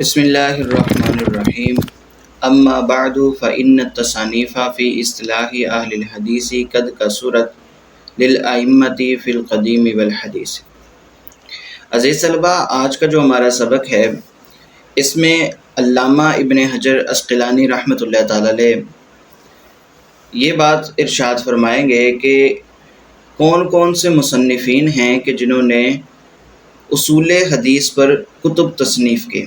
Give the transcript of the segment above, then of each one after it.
بسم اللہ الرحمن الرحیم اما بعد فإن التصانیف فی اصطلاح اہل الحدیث قد کثرت للائمۃ فی القدیم والحدیث۔ عزیز طلبہ، آج کا جو ہمارا سبق ہے اس میں علامہ ابن حجر عسقلانی رحمۃ اللہ تعالی علیہ یہ بات ارشاد فرمائیں گے کہ کون کون سے مصنفین ہیں کہ جنہوں نے اصول حدیث پر کتب تصنیف کی۔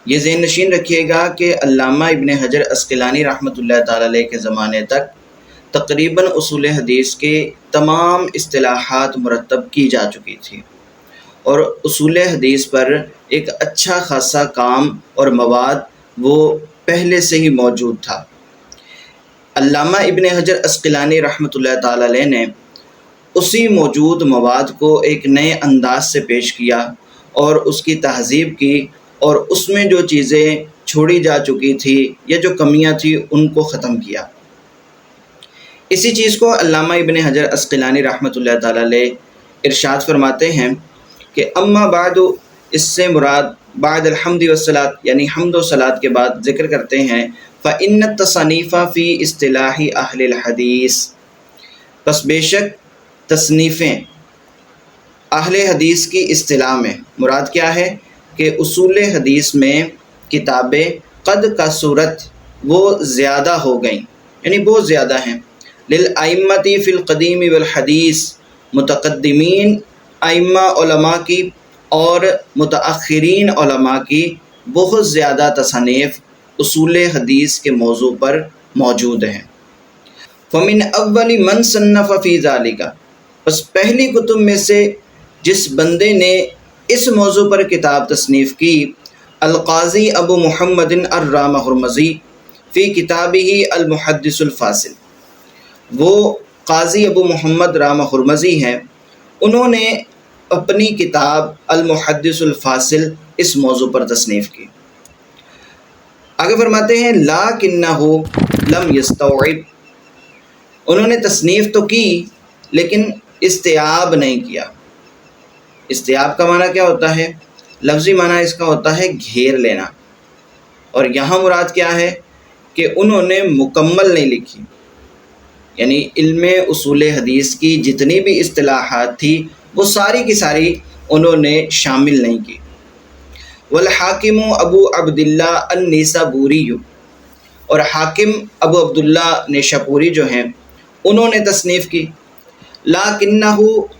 یہ ذہن نشین رکھیے گا کہ علامہ ابن حجر عسقلانی رحمۃ اللہ تعالی علیہ کے زمانے تک تقریباً اصول حدیث کے تمام اصطلاحات مرتب کی جا چکی تھی، اور اصول حدیث پر ایک اچھا خاصا کام اور مواد وہ پہلے سے ہی موجود تھا۔ علامہ ابن حجر عسقلانی رحمۃ اللہ تعالی علیہ نے اسی موجود مواد کو ایک نئے انداز سے پیش کیا اور اس کی تہذیب کی، اور اس میں جو چیزیں چھوڑی جا چکی تھی یا جو کمیاں تھیں ان کو ختم کیا۔ اسی چیز کو علامہ ابن حجر عسقلانی رحمۃ اللہ تعالی علیہ ارشاد فرماتے ہیں کہ اما بعد، اس سے مراد بعد الحمد والصلاۃ یعنی حمد و صلاۃ کے بعد ذکر کرتے ہیں فإن التصانیف فی اصطلاح اہل الحدیث، پس بے شک تصنیفیں اہل حدیث کی اصطلاح میں مراد کیا ہے کہ اصول حدیث میں کتابیں قد کثرت وہ زیادہ ہو گئیں، یعنی بہت زیادہ ہیں، للائمۃ فی القدیم والحدیث، متقدمین ائمہ علماء کی اور متأخرین علماء کی بہت زیادہ تصانیف اصول حدیث کے موضوع پر موجود ہیں۔ فمن اول من صنف فی ذالک، بس پہلی کتب میں سے جس بندے نے اس موضوع پر کتاب تصنیف کی، القاضی ابو محمد الرامہ ہرمزی فی کتابہ المحدث الفاصل، وہ قاضی ابو محمد رامہ ہرمزی ہیں، انہوں نے اپنی کتاب المحدث الفاصل اس موضوع پر تصنیف کی۔ آگے فرماتے ہیں لاکنہ لم یستوعب، انہوں نے تصنیف تو کی لیکن استیعاب نہیں کیا۔ استیعاب کا معنی کیا ہوتا ہے؟ لفظی معنی اس کا ہوتا ہے گھیر لینا، اور یہاں مراد کیا ہے کہ انہوں نے مکمل نہیں لکھی، یعنی علم اصول حدیث کی جتنی بھی اصطلاحات تھی وہ ساری کی ساری انہوں نے شامل نہیں کی۔ والحاکم ابو عبداللہ النیسابوری، اور حاکم ابو عبداللہ نیشاپوری جو ہیں انہوں نے تصنیف کی، لاکنہ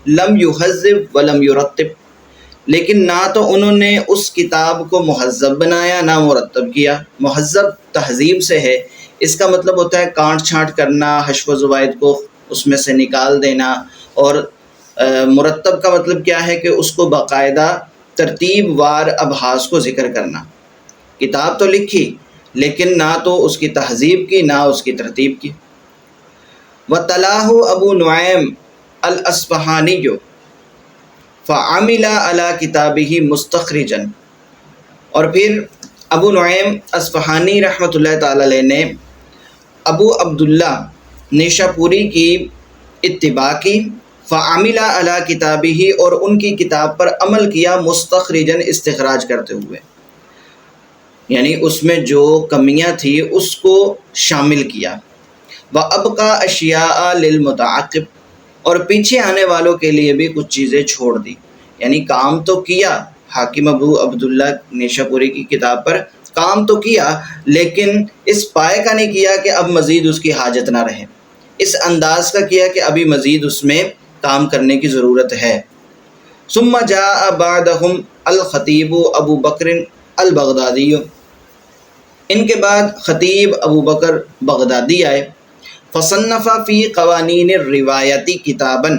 لم یہذب ولم یرتب، لیکن نہ تو انہوں نے اس کتاب کو مہذب بنایا نہ مرتب کیا۔ مہذب تہذیب سے ہے، اس کا مطلب ہوتا ہے کانٹ چھانٹ کرنا، حشو و زوائد کو اس میں سے نکال دینا، اور مرتب کا مطلب کیا ہے کہ اس کو باقاعدہ ترتیب وار ابحاث کو ذکر کرنا۔ کتاب تو لکھی لیکن نہ تو اس کی تہذیب کی نہ اس کی ترتیب کی۔ وَتَلَاهُ ابو نعیم الاصفہانی فعمل علی کتابہ مستخرجا، اور پھر ابو نعیم اصفہانی رحمۃ اللہ تعالی علیہ نے ابو عبداللہ نیشاپوری کی اتباع کی، فعمل علی کتابہ، اور ان کی کتاب پر عمل کیا، مستخرجا استخراج کرتے ہوئے، یعنی اس میں جو کمیاں تھی اس کو شامل کیا۔ وَأَبْقَى أَشْيَاءَ لِلْمُتَعَقِّبِ، اور پیچھے آنے والوں کے لیے بھی کچھ چیزیں چھوڑ دی، یعنی کام تو کیا حاکم ابو عبداللہ نیشاپوری کی کتاب پر، کام تو کیا لیکن اس پائے کا نہیں کیا کہ اب مزید اس کی حاجت نہ رہے، اس انداز کا کیا کہ ابھی مزید اس میں کام کرنے کی ضرورت ہے۔ ثم جاء بعدهم الخطیب ابو بکر البغدادی، ان کے بعد خطیب ابو بکر بغدادی آئے، فصنف فی قوانین الروایتی کتاباً،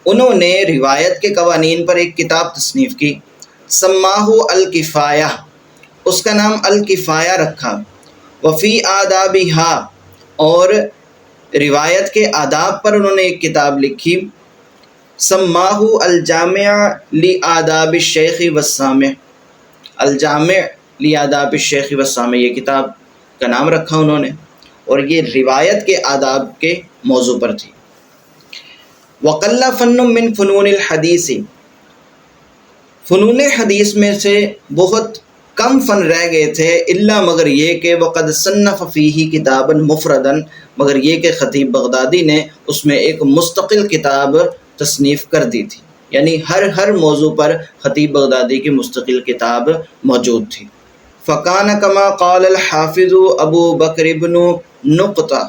انہوں نے روایت کے قوانین پر ایک کتاب تصنیف کی، سماہ الکفایہ، اس کا نام الکفایہ رکھا، وفی آدابہا، اور روایت کے آداب پر انہوں نے ایک کتاب لکھی، سماہ الجامع لآداب الشیخ والسامع، الجامع لآداب الشیخ والسامع، یہ کتاب کا نام رکھا انہوں نے، اور یہ روایت کے آداب کے موضوع پر تھی۔ وقل فن من فنون الحدیث، فنون حدیث میں سے بہت کم فن رہ گئے تھے، الا مگر یہ کہ وقد صنف فیہ کتابا مفردا، مگر یہ کہ خطیب بغدادی نے اس میں ایک مستقل کتاب تصنیف کر دی تھی، یعنی ہر موضوع پر خطیب بغدادی کی مستقل کتاب موجود تھی۔ فکان کما قال الحافظ ابو بکر بن نقطہ،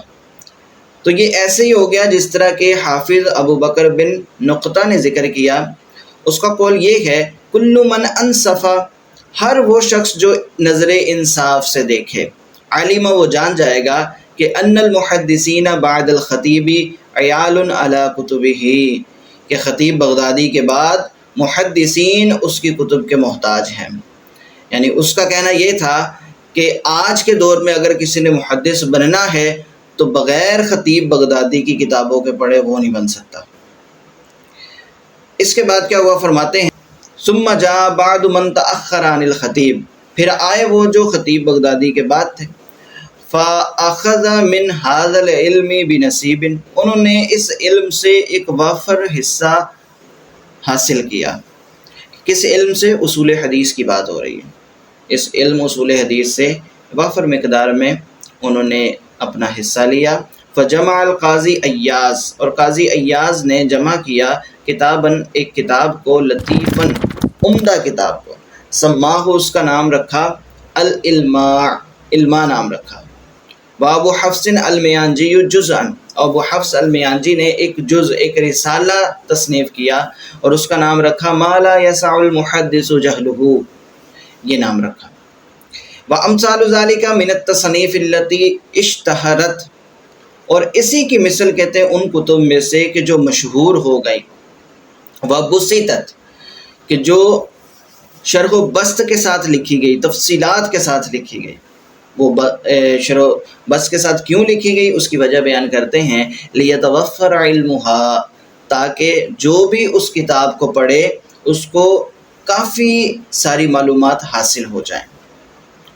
تو یہ ایسے ہی ہو گیا جس طرح کہ حافظ ابو بکر بن نقطہ نے ذکر کیا۔ اس کا قول یہ ہے، کل من انصف، ہر وہ شخص جو نظر انصاف سے دیکھے، علم وہ جان جائے گا کہ ان المحدثین بعد الخطیب عیال علی کتبہ، کہ خطیب بغدادی کے بعد محدثین اس کی کتب کے محتاج ہیں۔ یعنی اس کا کہنا یہ تھا کہ آج کے دور میں اگر کسی نے محدث بننا ہے تو بغیر خطیب بغدادی کی کتابوں کے پڑھے وہ نہیں بن سکتا۔ اس کے بعد کیا ہوا فرماتے ہیں، ثم جاء بعد من تأخر عن الخطیب، پھر آئے وہ جو خطیب بغدادی کے بعد تھے، فأخذ من هذا العلم بنصیب، انہوں نے اس علم سے ایک وافر حصہ حاصل کیا۔ کس علم سے؟ اصول حدیث کی بات ہو رہی ہے۔ اس علم اصول حدیث سے وافر مقدار میں انہوں نے اپنا حصہ لیا۔ فجمع القاضی ایاز، اور قاضی ایاز نے جمع کیا کتاباً، ایک کتاب کو، لطیفاً، عمدہ کتاب کو، سماہ، اس کا نام رکھا العلماء، علماء نام رکھا۔ وابو حفص المیانجی جزءاً، ابو حفص المیانجی نے ایک جز، ایک رسالہ تصنیف کیا اور اس کا نام رکھا ما لا یسع المحدث جہلہ، یہ نام رکھا۔ وامثال ذلک من التصنیف التي اشتہرت، اور اسی کی مثل کہتے ہیں ان کتب میں سے کہ جو مشہور ہو گئی، وبسطت، کہ جو شرح و بسط کے ساتھ لکھی گئی، تفصیلات کے ساتھ لکھی گئی۔ وہ شرح و بسط کے ساتھ کیوں لکھی گئی اس کی وجہ بیان کرتے ہیں، لیتوفر علمها، تاکہ جو بھی اس کتاب کو پڑھے اس کو کافی ساری معلومات حاصل ہو جائیں۔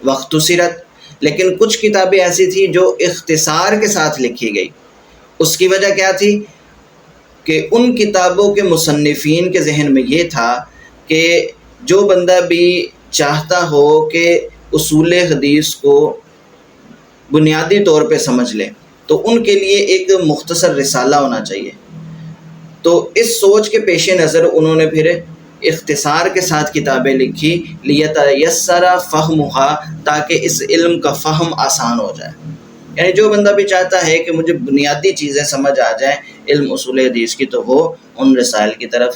واختصرت، لیکن کچھ کتابیں ایسی تھیں جو اختصار کے ساتھ لکھی گئی۔ اس کی وجہ کیا تھی کہ ان کتابوں کے مصنفین کے ذہن میں یہ تھا کہ جو بندہ بھی چاہتا ہو کہ اصول حدیث کو بنیادی طور پہ سمجھ لے تو ان کے لیے ایک مختصر رسالہ ہونا چاہیے۔ تو اس سوچ کے پیش نظر انہوں نے پھر اختصار کے ساتھ کتابیں لکھی، لیتیسر فہمها، تاکہ اس علم کا فہم آسان ہو جائے۔ یعنی جو بندہ بھی چاہتا ہے کہ مجھے بنیادی چیزیں سمجھ آ جائیں علم اصول حدیث کی، تو وہ ان رسائل کی طرف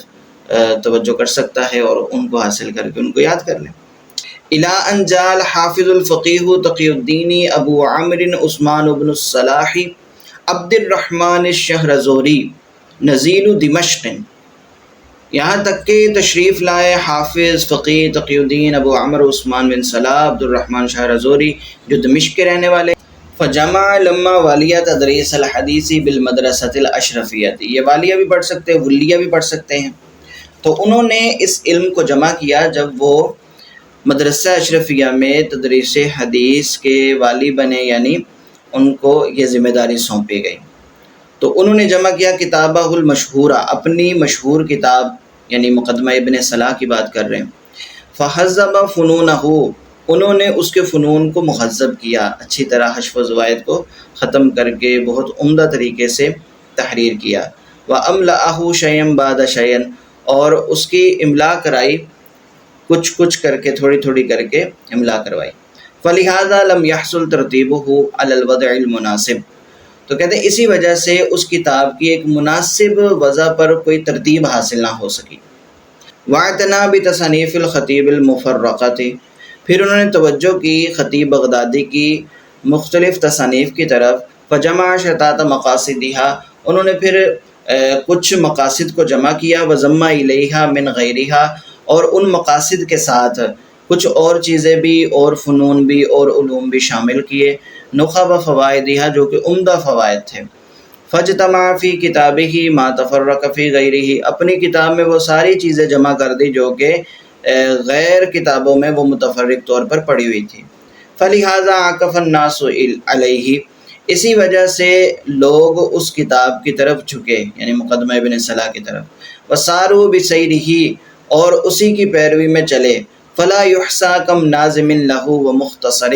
توجہ کر سکتا ہے اور ان کو حاصل کر کے ان کو یاد کر لیں۔ الی ان جاء الحافظ الفقیہ تقی الدین ابو عمرو عثمان بن الصلاح عبد الرحمن الشہرزوری نزیل دمشق، یہاں تک کہ تشریف لائے حافظ فقیہ تقی الدین ابو عمرو عثمان بن صلاح عبد الرحمن شہرزوری جو دمشق کے رہنے والے۔ فجمع لما والیہ تدریس الحدیث بالمدرسۃ الاشرفیہ، یہ والیہ بھی پڑھ سکتے ہیں، ولیہ بھی پڑھ سکتے ہیں۔ تو انہوں نے اس علم کو جمع کیا جب وہ مدرسہ اشرفیہ میں تدریس حدیث کے والی بنے، یعنی ان کو یہ ذمہ داری سونپی گئی۔ تو انہوں نے جمع کیا کتابہ المشہورہ، اپنی مشہور کتاب، یعنی مقدمہ ابن صلاح کی بات کر رہے ہیں۔ فہذب فنونہ، انہوں نے اس کے فنون کو مہذب کیا، اچھی طرح حشف و زوائد کو ختم کر کے بہت عمدہ طریقے سے تحریر کیا۔ وَأَمْلَأَهُ شَيْئًا بَعْدَ شَيْئًا، اور اس کی املا کرائی، کچھ کر کے، تھوڑی تھوڑی کر کے املا کروائی۔ فَلِهَذَا لَمْ يَحْصُلْ تَرْتِيبُهُ عَلَى الْوَضْعِ الْمُنَاسِبِ، تو کہتے ہیں اسی وجہ سے اس کتاب کی ایک مناسب وضع پر کوئی ترتیب حاصل نہ ہو سکی۔ وَاعْتَنَا بِتَصَانِيفِ الْخَطِيبِ الْمُفَرَّقَةِ، پھر انہوں نے توجہ کی خطیب بغدادی کی مختلف تصانیف کی طرف۔ فجمع شتات مقاصدها، انہوں نے پھر کچھ مقاصد کو جمع کیا، وضم الیہا من غیرہا، اور ان مقاصد کے ساتھ کچھ اور چیزیں بھی اور فنون بھی اور علوم بھی شامل کیے، نخب فوائدہا، جو کہ عمدہ فوائد تھے۔ فاجتمع فی کتابہ ما تفرق فی غیرہ، اپنی کتاب میں وہ ساری چیزیں جمع کر دی جو کہ غیر کتابوں میں وہ متفرق طور پر پڑھی ہوئی تھی۔ فلہذا عکف الناس علیہ، اسی وجہ سے لوگ اس کتاب کی طرف جھکے، یعنی مقدمہ ابن صلاح کی طرف۔ وساروا بسیرہ، اور اسی کی پیروی میں چلے۔ فلا یحصا کم ناظم لہ و مختصر،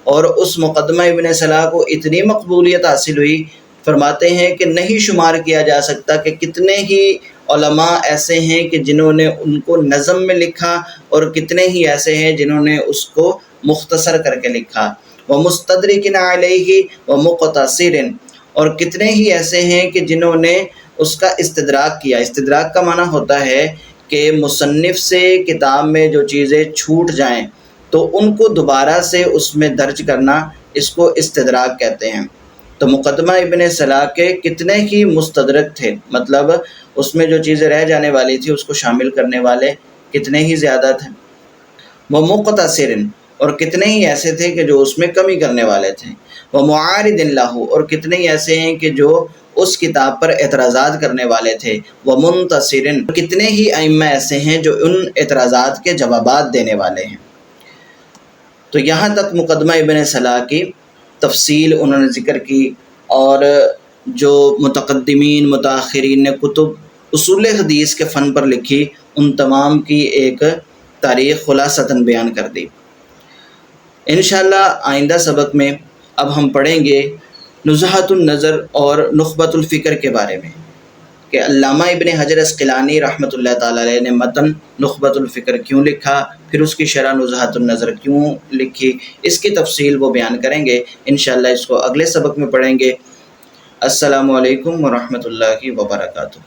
اور اس مقدمہ ابن صلاح کو اتنی مقبولیت حاصل ہوئی، فرماتے ہیں کہ نہیں شمار کیا جا سکتا کہ کتنے ہی علماء ایسے ہیں کہ جنہوں نے ان کو نظم میں لکھا، اور کتنے ہی ایسے ہیں جنہوں نے اس کو مختصر کر کے لکھا، ومستدرک علیہ ومقتصر، اور کتنے ہی ایسے ہیں کہ جنہوں نے اس کا استدراک کیا۔ استدراک کا معنی ہوتا ہے کہ مصنف سے کتاب میں جو چیزیں چھوٹ جائیں تو ان کو دوبارہ سے اس میں درج کرنا، اس کو استدراک کہتے ہیں۔ تو مقدمہ ابن صلاح کے کتنے ہی مستدرک تھے، مطلب اس میں جو چیزیں رہ جانے والی تھی اس کو شامل کرنے والے کتنے ہی زیادہ تھے۔ وہ مقتصر، اور کتنے ہی ایسے تھے کہ جو اس میں کمی کرنے والے تھے۔ وہ معارض لہ، اور کتنے ہی ایسے ہیں کہ جو اس کتاب پر اعتراضات کرنے والے تھے۔ وہ منتصر، کتنے ہی ائمہ ایسے ہیں جو ان اعتراضات کے جوابات دینے والے ہیں۔ تو یہاں تک مقدمہ ابن صلاح کی تفصیل انہوں نے ذکر کی، اور جو متقدمین متاخرین نے کتب اصول حدیث کے فن پر لکھی ان تمام کی ایک تاریخ خلاصتاً بیان کر دی۔ انشاءاللہ آئندہ سبق میں اب ہم پڑھیں گے نزہۃ النظر اور نخبۃ الفکر کے بارے میں، کہ علامہ ابن حجر عسقلانی رحمۃ اللہ تعالی علیہ نے متن نخبۃ الفکر کیوں لکھا، پھر اس کی شرح نزہۃ النظر کیوں لکھی، اس کی تفصیل وہ بیان کریں گے۔ انشاءاللہ اس کو اگلے سبق میں پڑھیں گے۔ السلام علیکم ورحمۃ اللہ وبرکاتہ۔